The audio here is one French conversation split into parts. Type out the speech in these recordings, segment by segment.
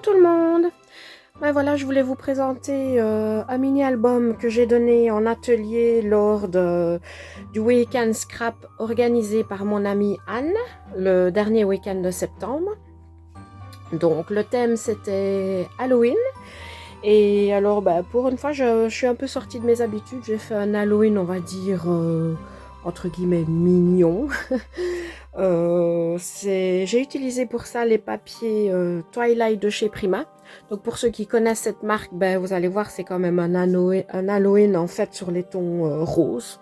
tout le monde. Ben voilà, je voulais vous présenter un mini-album que j'ai donné en atelier lors du week-end scrap organisé par mon amie Anne, le dernier week-end de septembre. Donc le thème c'était Halloween. Et alors pour une fois je suis un peu sortie de mes habitudes, j'ai fait un Halloween on va dire entre guillemets mignon. J'ai utilisé pour ça les papiers Twilight de chez Prima. Donc pour ceux qui connaissent cette marque, vous allez voir c'est quand même un Halloween en fait sur les tons roses.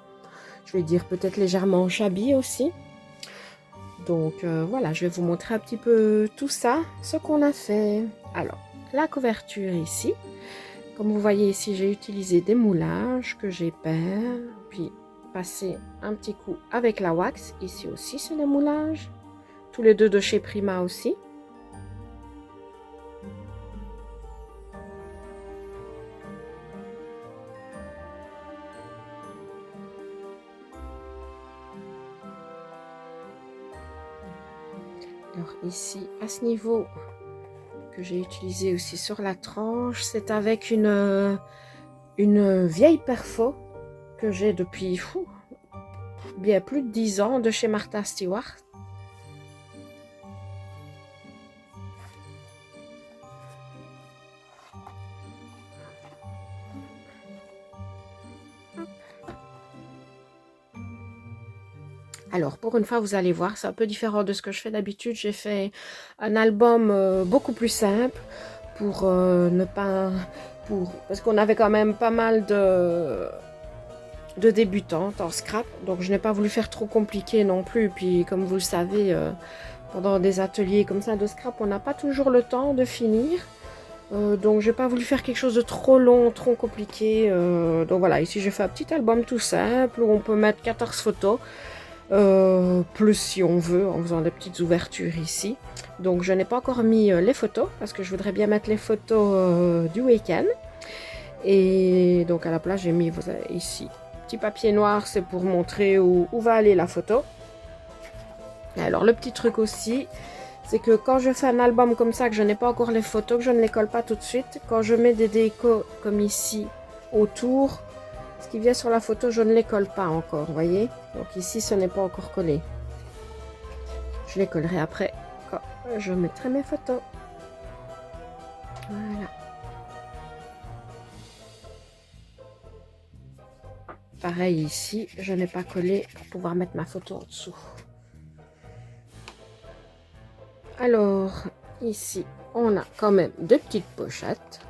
Je vais dire peut-être légèrement shabby aussi. Donc voilà, je vais vous montrer un petit peu tout ça, ce qu'on a fait. Alors, la couverture ici. Comme vous voyez ici, j'ai utilisé des moulages que j'ai peints, puis passé un petit coup avec la wax. Ici aussi, c'est des moulages. Tous les deux de chez Prima aussi. Alors ici, à ce niveau que j'ai utilisé aussi sur la tranche, c'est avec une vieille perfo que j'ai depuis bien plus de 10 ans de chez Martha Stewart. Alors, pour une fois, vous allez voir, c'est un peu différent de ce que je fais d'habitude. J'ai fait un album beaucoup plus simple pour ne pas... parce qu'on avait quand même pas mal de débutantes en scrap. Donc, je n'ai pas voulu faire trop compliqué non plus. Puis, comme vous le savez, pendant des ateliers comme ça de scrap, on n'a pas toujours le temps de finir. Donc, j'ai pas voulu faire quelque chose de trop long, trop compliqué. Donc, voilà, ici, j'ai fait un petit album tout simple où on peut mettre 14 photos. Plus si on veut en faisant des petites ouvertures ici. Donc je n'ai pas encore mis les photos parce que je voudrais bien mettre les photos du week-end. Et donc à la place j'ai mis, vous avez ici, petit papier noir, c'est pour montrer où va aller la photo. Alors le petit truc aussi, c'est que quand je fais un album comme ça, que je n'ai pas encore les photos, que je ne les colle pas tout de suite, quand je mets des décos comme ici autour, ce qui vient sur la photo, je ne les colle pas encore, vous voyez. Donc ici, ce n'est pas encore collé. Je les collerai après quand je mettrai mes photos. Voilà. Pareil ici, je n'ai pas collé pour pouvoir mettre ma photo en dessous. Alors, ici, on a quand même deux petites pochettes.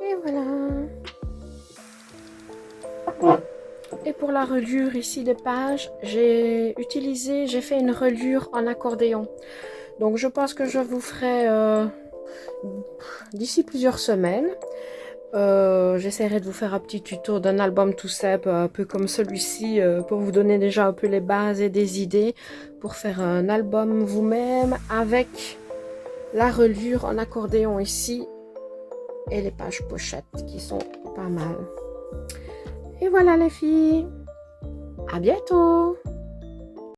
Et voilà. Et pour la reliure ici des pages, j'ai fait une reliure en accordéon. Donc je pense que je vous ferai d'ici plusieurs semaines. J'essaierai de vous faire un petit tuto d'un album tout simple, un peu comme celui-ci, pour vous donner déjà un peu les bases et des idées pour faire un album vous-même avec la reliure en accordéon ici et les pages pochettes qui sont pas mal. Et voilà les filles, à bientôt!